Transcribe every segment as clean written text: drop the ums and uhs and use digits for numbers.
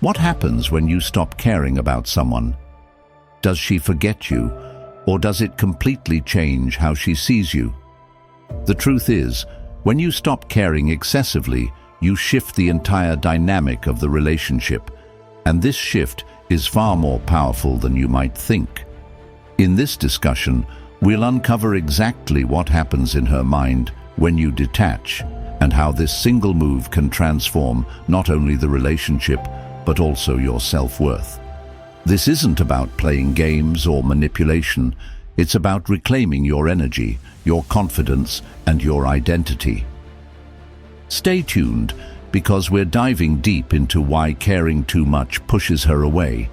What happens when you stop caring about someone? Does she forget you, or does it completely change how she sees you? The truth is, when you stop caring excessively, you shift the entire dynamic of the relationship, and this shift is far more powerful than you might think. In this discussion, we'll uncover exactly what happens in her mind when you detach, and how this single move can transform not only the relationship, but also your self-worth. This isn't about playing games or manipulation. It's about reclaiming your energy, your confidence, and your identity. Stay tuned, because we're diving deep into why caring too much pushes her away,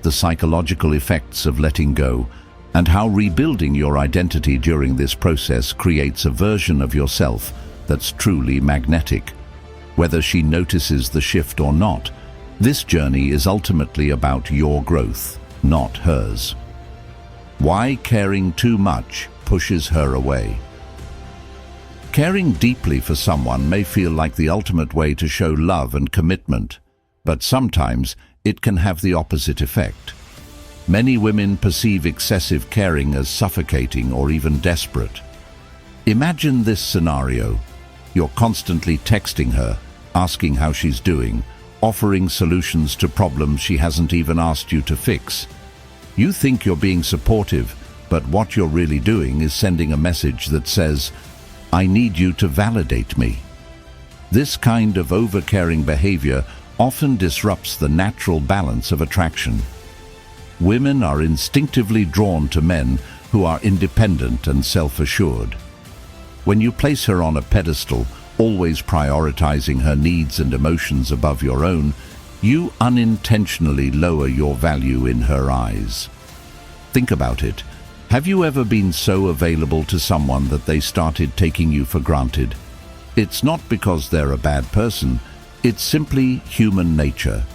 the psychological effects of letting go, and how rebuilding your identity during this process creates a version of yourself that's truly magnetic. Whether she notices the shift or not, this journey is ultimately about your growth, not hers. Why caring too much pushes her away. Caring deeply for someone may feel like the ultimate way to show love and commitment, but sometimes it can have the opposite effect. Many women perceive excessive caring as suffocating or even desperate. Imagine this scenario. You're constantly texting her, asking how she's doing, offering solutions to problems she hasn't even asked you to fix. You think you're being supportive, but what you're really doing is sending a message that says, "I need you to validate me." This kind of overcaring behavior often disrupts the natural balance of attraction. Women are instinctively drawn to men who are independent and self-assured. When you place her on a pedestal, always prioritizing her needs and emotions above your own, you unintentionally lower your value in her eyes. Think about it. Have you ever been so available to someone that they started taking you for granted? It's not because they're a bad person, it's simply human nature.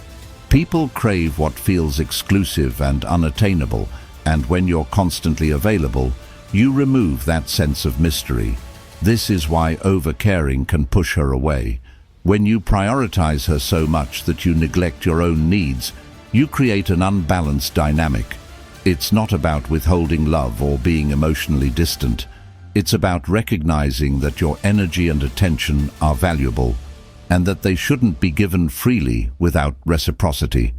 People crave what feels exclusive and unattainable, and when you're constantly available, you remove that sense of mystery. This is why overcaring can push her away. When you prioritize her so much that you neglect your own needs, you create an unbalanced dynamic. It's not about withholding love or being emotionally distant. It's about recognizing that your energy and attention are valuable, and that they shouldn't be given freely without reciprocity.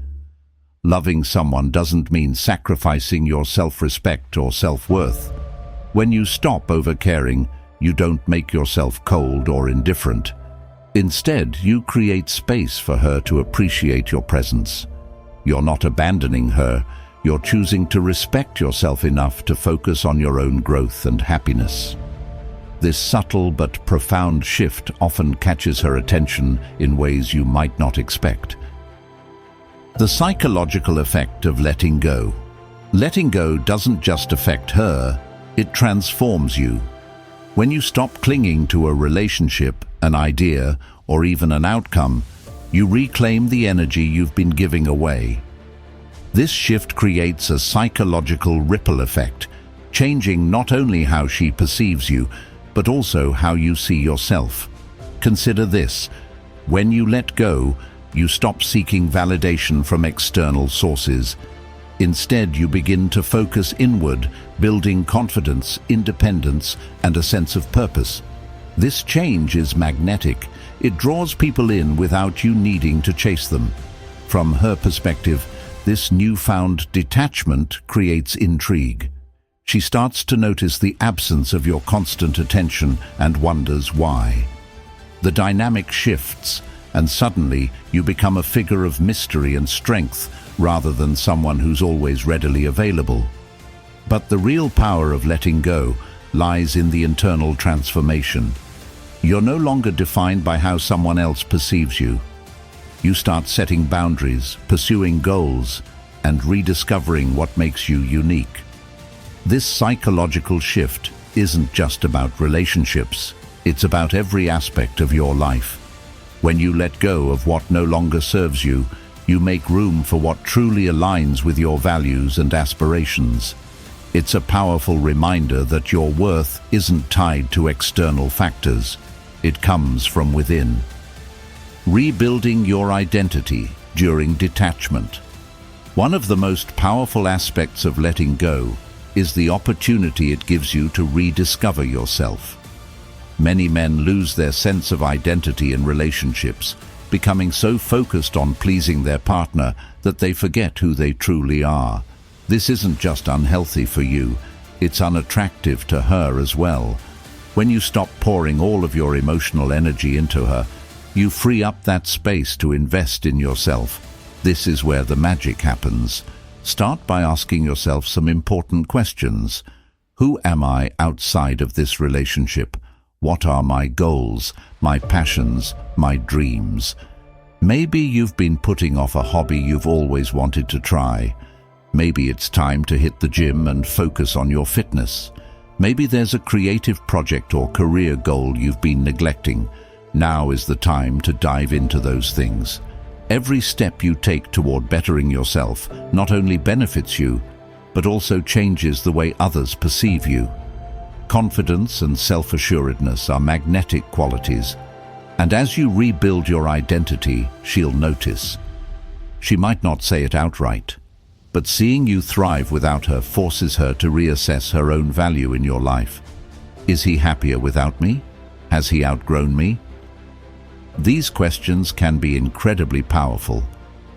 Loving someone doesn't mean sacrificing your self-respect or self-worth. When you stop overcaring, you don't make yourself cold or indifferent. Instead, you create space for her to appreciate your presence. You're not abandoning her, you're choosing to respect yourself enough to focus on your own growth and happiness. This subtle but profound shift often catches her attention in ways you might not expect. The psychological effect of letting go. Letting go doesn't just affect her, it transforms you. When you stop clinging to a relationship, an idea, or even an outcome, you reclaim the energy you've been giving away. This shift creates a psychological ripple effect, changing not only how she perceives you, but also how you see yourself. Consider this: when you let go, you stop seeking validation from external sources. Instead, you begin to focus inward, building confidence, independence, and a sense of purpose. This change is magnetic. It draws people in without you needing to chase them. From her perspective, this newfound detachment creates intrigue. She starts to notice the absence of your constant attention and wonders why. The dynamic shifts, and suddenly you become a figure of mystery and strength rather than someone who's always readily available. But the real power of letting go lies in the internal transformation. You're no longer defined by how someone else perceives you. You start setting boundaries, pursuing goals, and rediscovering what makes you unique. This psychological shift isn't just about relationships, it's about every aspect of your life. When you let go of what no longer serves you, you make room for what truly aligns with your values and aspirations. It's a powerful reminder that your worth isn't tied to external factors. It comes from within. Rebuilding your identity. during detachment. One of the most powerful aspects of letting go is the opportunity it gives you to rediscover yourself. Many men lose their sense of identity in relationships, becoming so focused on pleasing their partner that they forget who they truly are. This isn't just unhealthy for you, it's unattractive to her as well. When you stop pouring all of your emotional energy into her, you free up that space to invest in yourself. This is where the magic happens. Start by asking yourself some important questions. Who am I outside of this relationship? What are my goals, my passions, my dreams? Maybe you've been putting off a hobby you've always wanted to try. Maybe it's time to hit the gym and focus on your fitness. Maybe there's a creative project or career goal you've been neglecting. Now is the time to dive into those things. Every step you take toward bettering yourself not only benefits you, but also changes the way others perceive you. Confidence and self-assuredness are magnetic qualities, and as you rebuild your identity, she'll notice. She might not say it outright, but seeing you thrive without her forces her to reassess her own value in your life. Is he happier without me? Has he outgrown me? These questions can be incredibly powerful.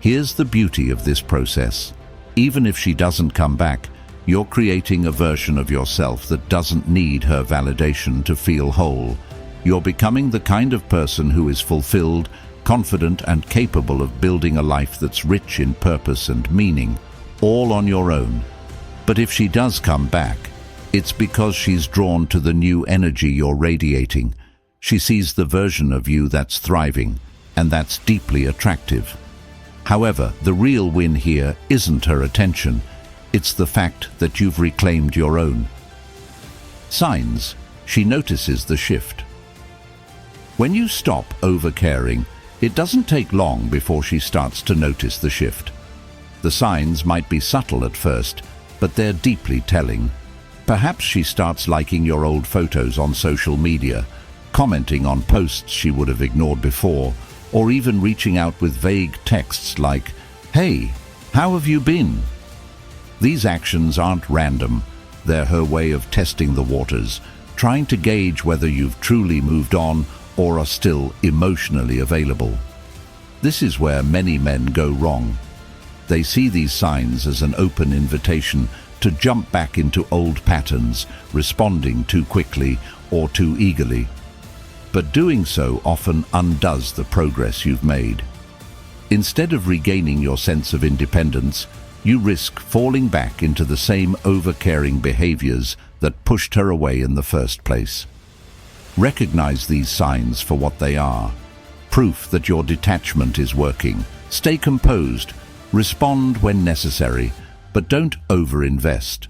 Here's the beauty of this process. Even if she doesn't come back, you're creating a version of yourself that doesn't need her validation to feel whole. You're becoming the kind of person who is fulfilled, confident, and capable of building a life that's rich in purpose and meaning, all on your own. But if she does come back, it's because she's drawn to the new energy you're radiating. She sees the version of you that's thriving, and that's deeply attractive. However, the real win here isn't her attention. It's the fact that you've reclaimed your own. Signs. She notices the shift. When you stop over-caring, it doesn't take long before she starts to notice the shift. The signs might be subtle at first, but they're deeply telling. Perhaps she starts liking your old photos on social media, commenting on posts she would have ignored before, or even reaching out with vague texts like, "Hey, how have you been?" These actions aren't random. They're her way of testing the waters, trying to gauge whether you've truly moved on or are still emotionally available. This is where many men go wrong. They see these signs as an open invitation to jump back into old patterns, responding too quickly or too eagerly. But doing so often undoes the progress you've made. Instead of regaining your sense of independence, you risk falling back into the same over-caring behaviors that pushed her away in the first place. Recognize these signs for what they are. Proof that your detachment is working. Stay composed. Respond when necessary, but don't over-invest.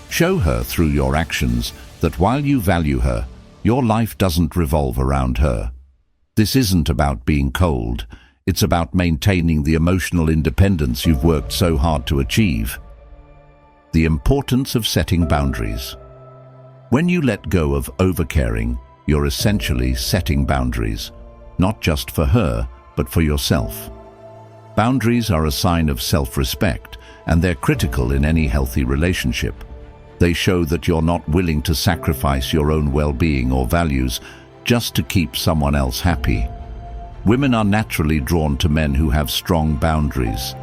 Show her through your actions that while you value her, your life doesn't revolve around her. This isn't about being cold. It's about maintaining the emotional independence you've worked so hard to achieve. The importance of setting boundaries. When you let go of overcaring, you're essentially setting boundaries, not just for her, but for yourself. Boundaries are a sign of self-respect, and they're critical in any healthy relationship. They show that you're not willing to sacrifice your own well-being or values just to keep someone else happy. Women are naturally drawn to men who have strong boundaries.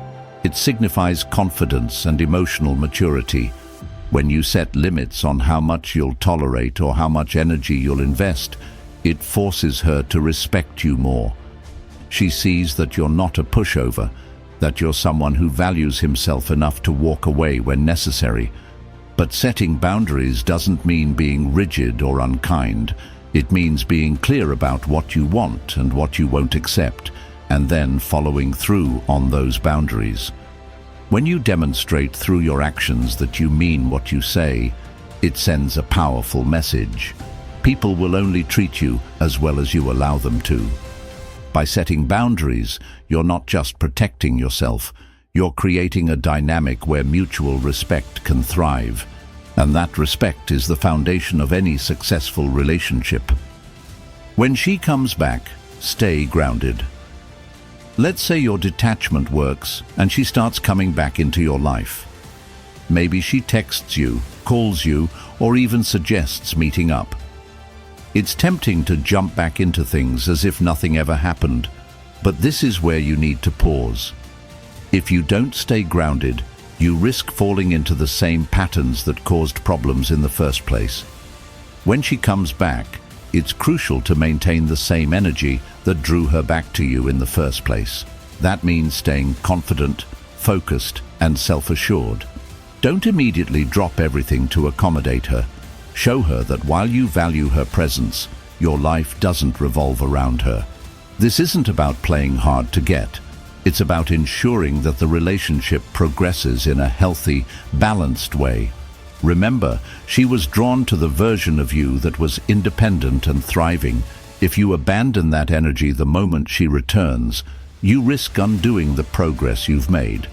It signifies confidence and emotional maturity. When you set limits on how much you'll tolerate or how much energy you'll invest, it forces her to respect you more. She sees that you're not a pushover, that you're someone who values himself enough to walk away when necessary. But setting boundaries doesn't mean being rigid or unkind. It means being clear about what you want and what you won't accept, and then following through on those boundaries. When you demonstrate through your actions that you mean what you say, it sends a powerful message. People will only treat you as well as you allow them to. By setting boundaries, you're not just protecting yourself, you're creating a dynamic where mutual respect can thrive. And that respect is the foundation of any successful relationship. When she comes back, stay grounded. Let's say your detachment works and she starts coming back into your life. Maybe she texts you, calls you, or even suggests meeting up. It's tempting to jump back into things as if nothing ever happened, but this is where you need to pause. If you don't stay grounded, you risk falling into the same patterns that caused problems in the first place. When she comes back, it's crucial to maintain the same energy that drew her back to you in the first place. That means staying confident, focused, and self-assured. Don't immediately drop everything to accommodate her. Show her that while you value her presence, your life doesn't revolve around her. This isn't about playing hard to get. It's about ensuring that the relationship progresses in a healthy, balanced way. Remember, she was drawn to the version of you that was independent and thriving. If you abandon that energy the moment she returns, you risk undoing the progress you've made.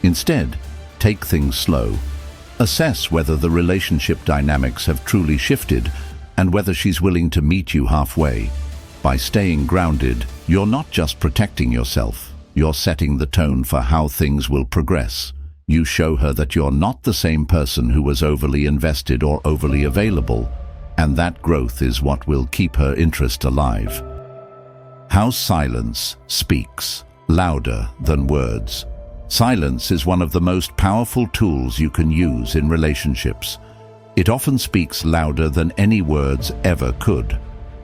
Instead, take things slow. Assess whether the relationship dynamics have truly shifted and whether she's willing to meet you halfway. By staying grounded, you're not just protecting yourself, you're setting the tone for how things will progress. You show her that you're not the same person who was overly invested or overly available, and that growth is what will keep her interest alive. How silence speaks louder than words. Silence is one of the most powerful tools you can use in relationships. It often speaks louder than any words ever could.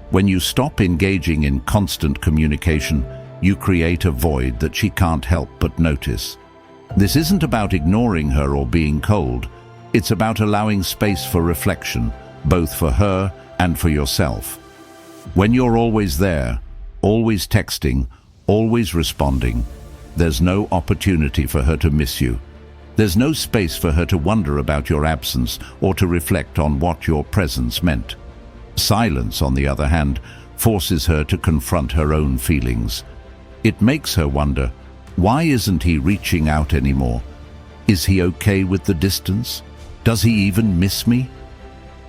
When you stop engaging in constant communication, you create a void that she can't help but notice. This isn't about ignoring her or being cold. It's about allowing space for reflection, both for her and for yourself. When you're always there, always texting, always responding, there's no opportunity for her to miss you. There's no space for her to wonder about your absence or to reflect on what your presence meant. Silence, on the other hand, forces her to confront her own feelings. It makes her wonder, why isn't he reaching out anymore? Is he okay with the distance? Does he even miss me?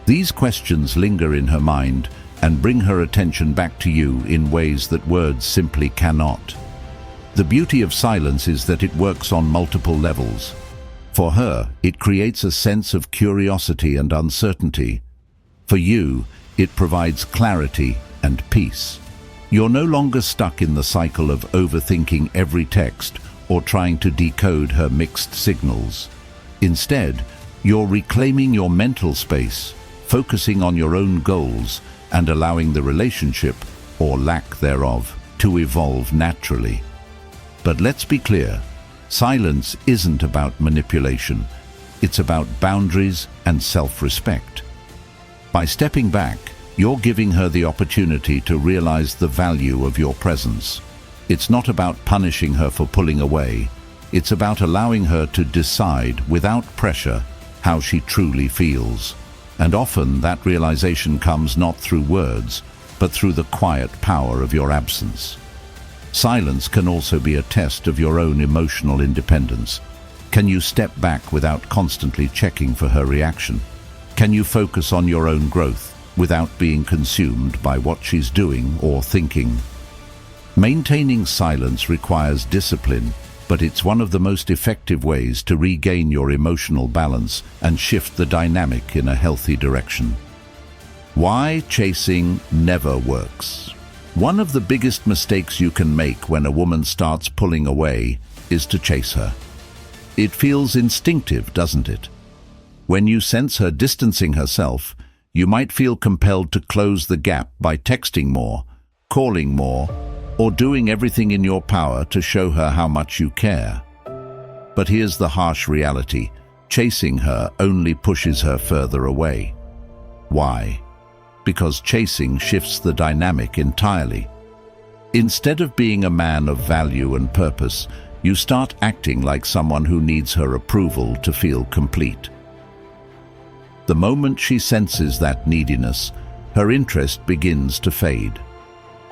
These questions linger in her mind and bring her attention back to you in ways that words simply cannot. The beauty of silence is that it works on multiple levels. For her, it creates a sense of curiosity and uncertainty. For you, it provides clarity and peace. You're no longer stuck in the cycle of overthinking every text or trying to decode her mixed signals. Instead, you're reclaiming your mental space, focusing on your own goals, and allowing the relationship, or lack thereof, to evolve naturally. But let's be clear, silence isn't about manipulation. It's about boundaries and self-respect. By stepping back, you're giving her the opportunity to realize the value of your presence. It's not about punishing her for pulling away. It's about allowing her to decide, without pressure, how she truly feels. And often that realization comes not through words, but through the quiet power of your absence. Silence can also be a test of your own emotional independence. Can you step back without constantly checking for her reaction? Can you focus on your own growth without being consumed by what she's doing or thinking? Maintaining silence requires discipline, but it's one of the most effective ways to regain your emotional balance and shift the dynamic in a healthy direction. Why chasing never works. One of the biggest mistakes you can make when a woman starts pulling away is to chase her. It feels instinctive, doesn't it? When you sense her distancing herself, you might feel compelled to close the gap by texting more, calling more, or doing everything in your power to show her how much you care. But here's the harsh reality. Chasing her only pushes her further away. Why? Because chasing shifts the dynamic entirely. Instead of being a man of value and purpose, you start acting like someone who needs her approval to feel complete. The moment she senses that neediness, her interest begins to fade.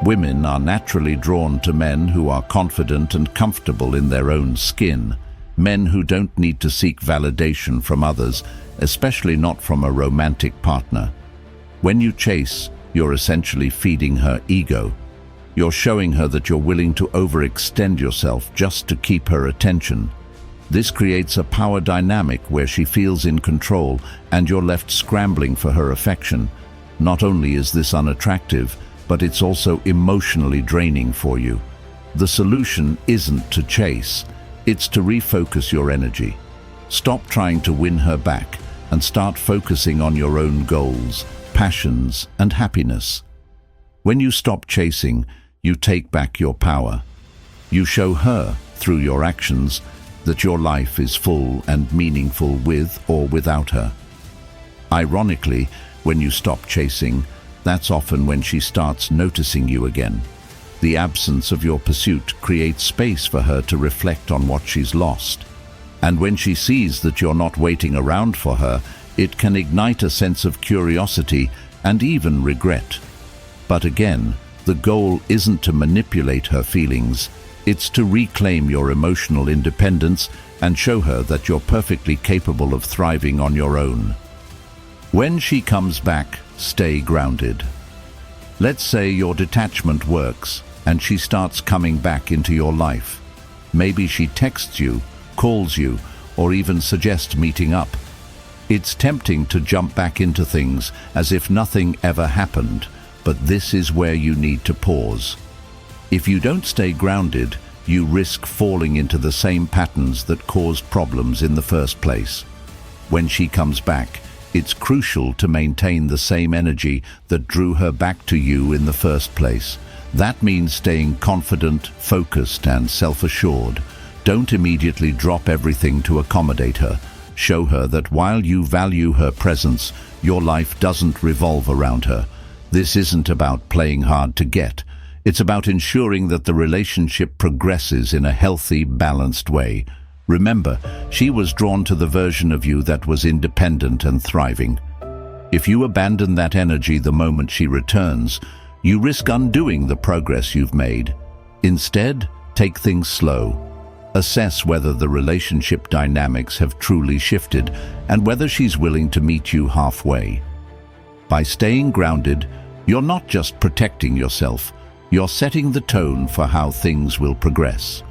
Women are naturally drawn to men who are confident and comfortable in their own skin, men who don't need to seek validation from others, especially not from a romantic partner. When you chase, you're essentially feeding her ego. You're showing her that you're willing to overextend yourself just to keep her attention. This creates a power dynamic where she feels in control and you're left scrambling for her affection. Not only is this unattractive, but it's also emotionally draining for you. The solution isn't to chase, it's to refocus your energy. Stop trying to win her back and start focusing on your own goals, passions, and happiness. When you stop chasing, you take back your power. You show her, through your actions, that your life is full and meaningful with or without her. Ironically, when you stop chasing, that's often when she starts noticing you again. The absence of your pursuit creates space for her to reflect on what she's lost. And when she sees that you're not waiting around for her, it can ignite a sense of curiosity and even regret. But again, the goal isn't to manipulate her feelings, it's to reclaim your emotional independence and show her that you're perfectly capable of thriving on your own. When she comes back, stay grounded. Let's say your detachment works and she starts coming back into your life. Maybe she texts you, calls you, or even suggests meeting up. It's tempting to jump back into things as if nothing ever happened, but this is where you need to pause. If you don't stay grounded, you risk falling into the same patterns that caused problems in the first place. When she comes back, it's crucial to maintain the same energy that drew her back to you in the first place. That means staying confident, focused, and self-assured. Don't immediately drop everything to accommodate her. Show her that while you value her presence, your life doesn't revolve around her. This isn't about playing hard to get. It's about ensuring that the relationship progresses in a healthy, balanced way. Remember, she was drawn to the version of you that was independent and thriving. If you abandon that energy the moment she returns, you risk undoing the progress you've made. Instead, take things slow. Assess whether the relationship dynamics have truly shifted and whether she's willing to meet you halfway. By staying grounded, you're not just protecting yourself, you're setting the tone for how things will progress.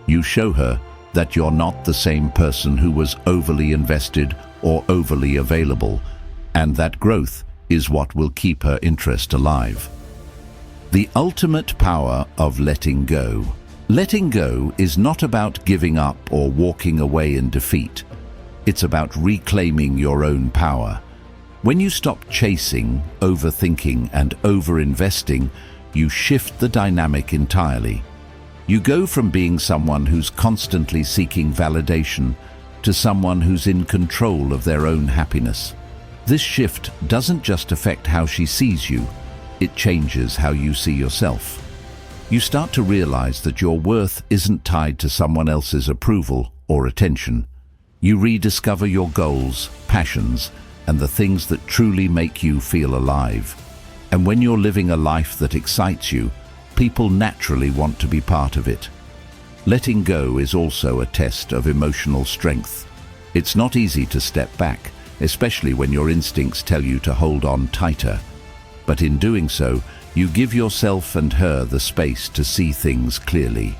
You show her that you're not the same person who was overly invested or overly available, and that growth is what will keep her interest alive. The ultimate power of letting go. Letting go is not about giving up or walking away in defeat. It's about reclaiming your own power. When you stop chasing, overthinking, and overinvesting, you shift the dynamic entirely. You go from being someone who's constantly seeking validation to someone who's in control of their own happiness. This shift doesn't just affect how she sees you, it changes how you see yourself. You start to realize that your worth isn't tied to someone else's approval or attention. You rediscover your goals, passions, and the things that truly make you feel alive. And when you're living a life that excites you, people naturally want to be part of it. Letting go is also a test of emotional strength. It's not easy to step back, especially when your instincts tell you to hold on tighter. But in doing so, you give yourself and her the space to see things clearly.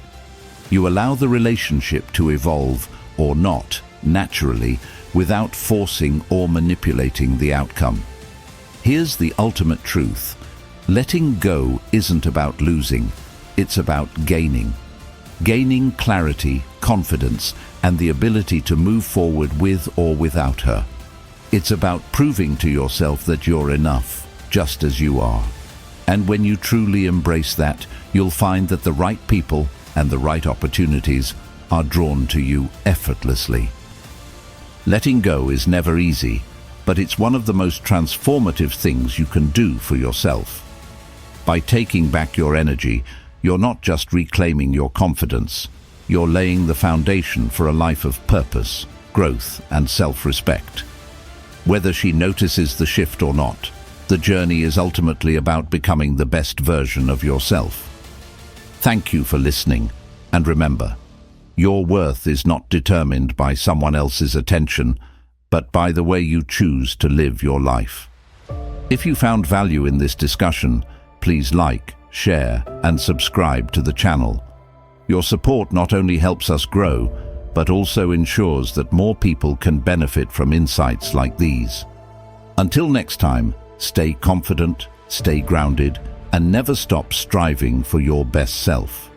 You allow the relationship to evolve, or not, naturally, without forcing or manipulating the outcome. Here's the ultimate truth. Letting go isn't about losing, it's about gaining. Gaining clarity, confidence, and the ability to move forward with or without her. It's about proving to yourself that you're enough, just as you are. And when you truly embrace that, you'll find that the right people and the right opportunities are drawn to you effortlessly. Letting go is never easy, but it's one of the most transformative things you can do for yourself. By taking back your energy, you're not just reclaiming your confidence, you're laying the foundation for a life of purpose, growth, and self-respect. Whether she notices the shift or not, the journey is ultimately about becoming the best version of yourself. Thank you for listening, and remember, your worth is not determined by someone else's attention, but by the way you choose to live your life. If you found value in this discussion, please like, share, and subscribe to the channel. Your support not only helps us grow, but also ensures that more people can benefit from insights like these. Until next time, stay confident, stay grounded, and never stop striving for your best self.